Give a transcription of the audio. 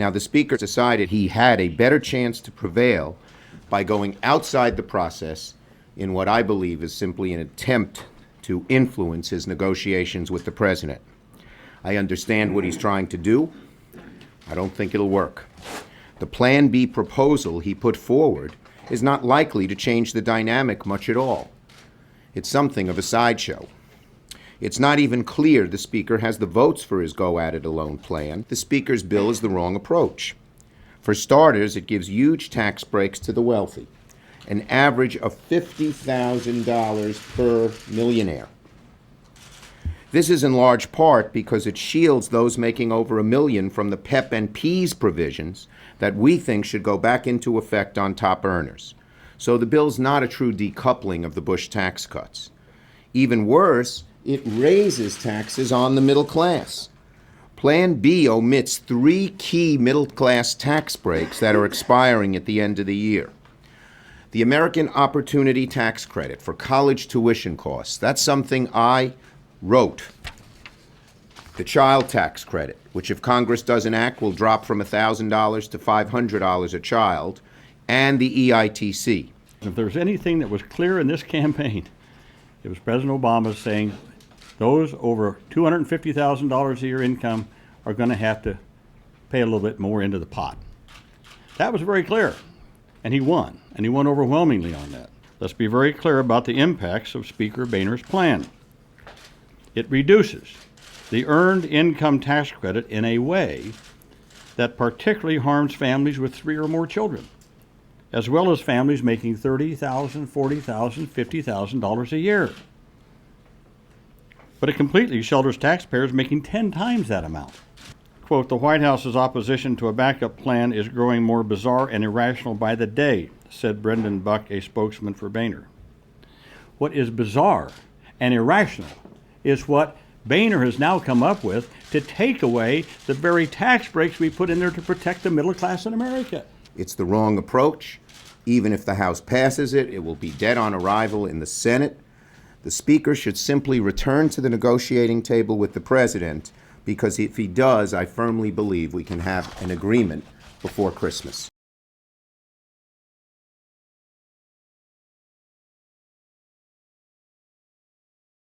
Now, the Speaker decided he had a better chance to prevail by going outside the process in what I believe is simply an attempt to influence his negotiations with the President. I understand what he's trying to do. I don't think it'll work. The Plan B proposal he put forward is not likely to change the dynamic much at all. It's something of a sideshow. It's not even clear the Speaker has the votes for his go-at-it-alone plan. The Speaker's bill is the wrong approach. For starters, it gives huge tax breaks to the wealthy, an average of $50,000 per millionaire. This is in large part because it shields those making over $1 million from the PEP and PEAS provisions that we think should go back into effect on top earners. So the bill's not a true decoupling of the Bush tax cuts. Even worse, it raises taxes on the middle class. Plan B omits 3 key middle-class tax breaks that are expiring at the end of the year. The American Opportunity Tax Credit for college tuition costs, that's something I wrote. The child tax credit, which if Congress does enact will drop from $1,000 to $500 a child, and the EITC. If there's anything that was clear in this campaign, it was President Obama saying those over $250,000 a year income are going to have to pay a little bit more into the pot. That was very clear, and he won overwhelmingly on that. Let's be very clear about the impacts of Speaker Boehner's plan. It reduces the earned income tax credit in a way that particularly harms families with 3 or more children, as well as families making $30,000, $40,000, $50,000 a year. But it completely shelters taxpayers making 10 times that amount. Quote, the White House's opposition to a backup plan is growing more bizarre and irrational by the day, said Brendan Buck, a spokesman for Boehner. What is bizarre and irrational is what Boehner has now come up with to take away the very tax breaks we put in there to protect the middle class in America. It's the wrong approach. Even if the House passes it, it will be dead on arrival in the Senate. The Speaker should simply return to the negotiating table with the President, because if he does, I firmly believe we can have an agreement before Christmas.